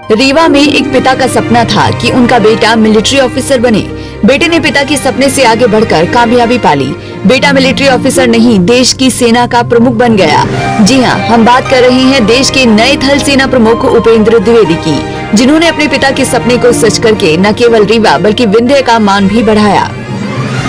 रीवा में एक पिता का सपना था कि उनका बेटा मिलिट्री ऑफिसर बने। बेटे ने पिता के सपने से आगे बढ़कर कामयाबी पाली। बेटा मिलिट्री ऑफिसर नहीं, देश की सेना का प्रमुख बन गया। जी हां, हम बात कर रहे हैं देश के नए थल सेना प्रमुख उपेंद्र द्विवेदी की, जिन्होंने अपने पिता के सपने को सच करके न केवल रीवा बल्कि विंध्य का मान भी बढ़ाया।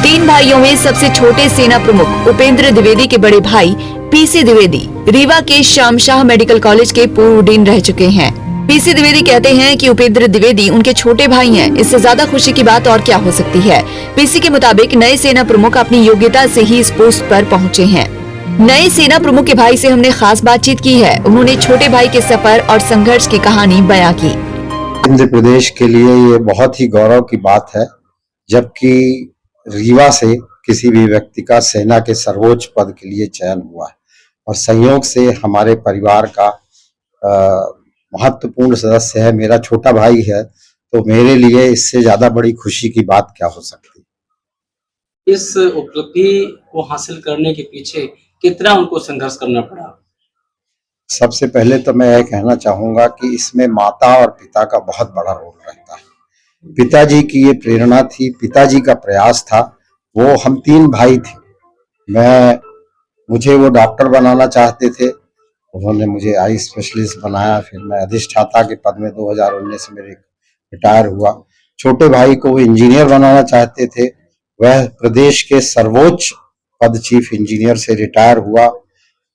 3 भाइयों में सबसे छोटे सेना प्रमुख उपेंद्र द्विवेदी के बड़े भाई पीसी द्विवेदी रीवा के शामशाह मेडिकल कॉलेज के पूर्व डीन रह चुके हैं। पीसी द्विवेदी कहते हैं कि उपेंद्र द्विवेदी उनके छोटे भाई हैं। इससे ज्यादा खुशी की बात और क्या हो सकती है। पीसी के मुताबिक नए सेना प्रमुख अपनी योग्यता से ही इस पोस्ट पर पहुंचे हैं। नए सेना प्रमुख के भाई से हमने खास बातचीत की है। उन्होंने छोटे भाई के सफर और संघर्ष की कहानी बयां की। मध्य प्रदेश के लिए ये बहुत ही गौरव की बात है, जबकि रीवा से किसी भी व्यक्ति का सेना के सर्वोच्च पद के लिए चयन हुआ है और संयोग से हमारे परिवार का महत्वपूर्ण सदस्य है, मेरा छोटा भाई है, तो मेरे लिए इससे ज्यादा बड़ी खुशी की बात क्या हो सकती है। इस उपलब्धि को हासिल करने के पीछे कितना उनको संघर्ष करना पड़ा? सबसे पहले तो मैं यह कहना चाहूंगा कि इसमें माता और पिता का बहुत बड़ा रोल रहता है। पिताजी की ये प्रेरणा थी, पिताजी का प्रयास था। वो हम 3 भाई थे। मुझे वो डॉक्टर बनाना चाहते थे, उन्होंने मुझे आई स्पेशलिस्ट बनाया। फिर मैं अधिष्ठाता के पद में 2019 में रिटायर हुआ। छोटे भाई को वो इंजीनियर बनाना चाहते थे, वह प्रदेश के सर्वोच्च पद चीफ इंजीनियर से रिटायर हुआ।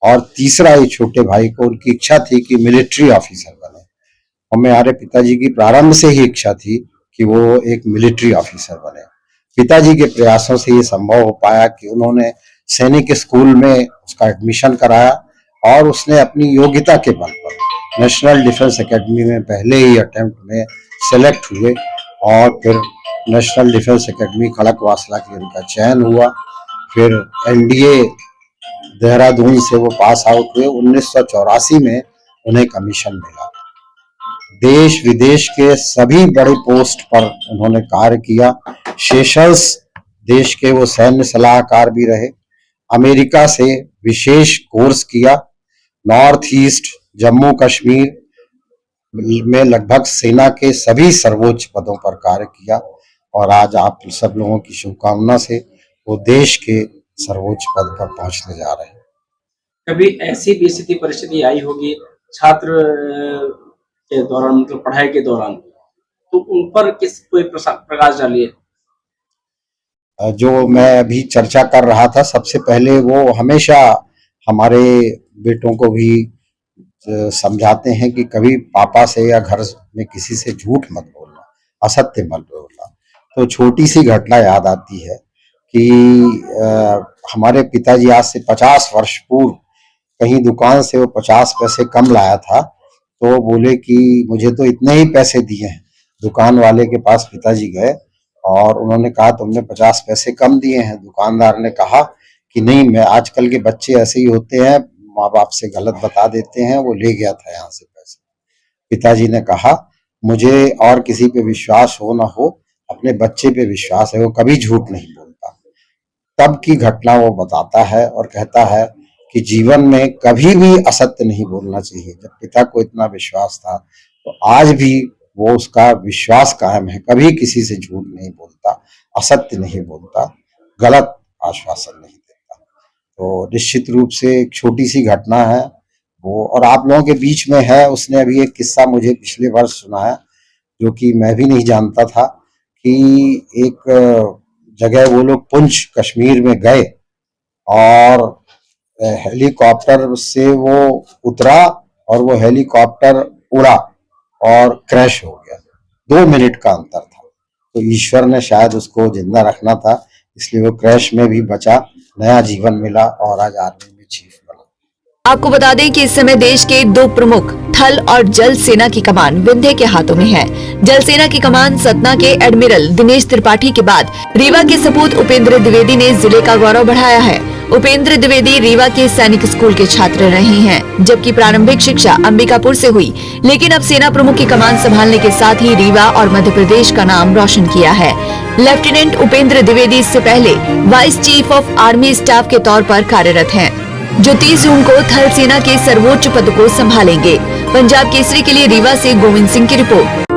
और तीसरा ही छोटे भाई को उनकी इच्छा थी कि मिलिट्री ऑफिसर बने और हमारे पिताजी की प्रारंभ से ही इच्छा थी कि वो एक मिलिट्री ऑफिसर बने। पिताजी के प्रयासों से ये संभव हो पाया कि उन्होंने सैनिक स्कूल में उसका एडमिशन कराया और उसने अपनी योग्यता के बल पर नेशनल डिफेंस एकेडमी में पहले ही अटेम्प्ट में सेलेक्ट हुए और फिर नेशनल डिफेंस एकेडमी खड़गवासला के उनका चयन हुआ। फिर एनडीए देहरादून से वो पास आउट हुए। 1984 में उन्हें कमीशन मिला। देश विदेश के सभी बड़े पोस्ट पर उन्होंने कार्य किया। सेशल्स देश के वो सैन्य सलाहकार भी रहे। अमेरिका से विशेष कोर्स किया। नॉर्थ ईस्ट जम्मू कश्मीर में लगभग सेना के सभी सर्वोच्च पदों पर कार्य किया और आज आप सब लोगों की शुभकामना से वो देश के सर्वोच्च पद पर पहुंचने जा रहे हैं। कभी ऐसी भी स्थिति परिस्थिति आई होगी छात्र के दौरान, मतलब पढ़ाई के दौरान, तो उन पर कोई प्रकाश डालिए। जो मैं अभी चर्चा कर रहा था, सबसे पहले वो हमेशा हमारे बेटों को भी समझाते हैं कि कभी पापा से या घर में किसी से झूठ मत बोलना, असत्य मत बोलना। तो छोटी सी घटना याद आती है कि हमारे पिताजी आज से 50 वर्ष पूर्व कहीं दुकान से वो 50 पैसे कम लाया था, तो बोले कि मुझे तो इतने ही पैसे दिए हैं। दुकान वाले के पास पिताजी गए और उन्होंने कहा तुमने 50 पैसे कम दिए हैं। दुकानदार ने कहा कि नहीं, मैं आजकल के बच्चे ऐसे ही होते हैं, माँ बाप से गलत बता देते हैं, वो ले गया था यहाँ से पैसे। पिताजी ने कहा मुझे और किसी पे विश्वास हो ना हो, अपने बच्चे पे विश्वास है, वो कभी झूठ नहीं बोलता। तब की घटना वो बताता है और कहता है कि जीवन में कभी भी असत्य नहीं बोलना चाहिए। जब पिता को इतना विश्वास था तो आज भी वो उसका विश्वास कायम है, कभी किसी से झूठ नहीं बोलता, असत्य नहीं बोलता, गलत आश्वासन नहीं देता। तो निश्चित रूप से एक छोटी सी घटना है वो, और आप लोगों के बीच में है। उसने अभी एक किस्सा मुझे पिछले वर्ष सुनाया जो कि मैं भी नहीं जानता था कि एक जगह वो लोग पुंछ कश्मीर में गए और हेलीकॉप्टर से वो उतरा और वो हेलीकॉप्टर उड़ा और क्रैश हो गया। 2 मिनट का अंतर था, तो ईश्वर ने शायद उसको जिंदा रखना था, इसलिए वो क्रैश में भी बचा, नया जीवन मिला और आज आर्मी में चीफ बना। आपको बता दें कि इस समय देश के 2 प्रमुख थल और जल सेना की कमान विंध्य के हाथों में है। जल सेना की कमान सतना के एडमिरल दिनेश त्रिपाठी के बाद रीवा के सपूत उपेंद्र द्विवेदी ने जिले का गौरव बढ़ाया है। उपेंद्र द्विवेदी रीवा के सैनिक स्कूल के छात्र रहे हैं, जबकि प्रारंभिक शिक्षा अंबिकापुर से हुई, लेकिन अब सेना प्रमुख की कमान संभालने के साथ ही रीवा और मध्य प्रदेश का नाम रोशन किया है। लेफ्टिनेंट उपेंद्र द्विवेदी इससे पहले vice chief of army staff के तौर पर कार्यरत हैं, जो 30 जून को थल सेना के सर्वोच्च पद को संभालेंगे। पंजाब केसरी के लिए रीवा से गोविंद सिंह की रिपोर्ट।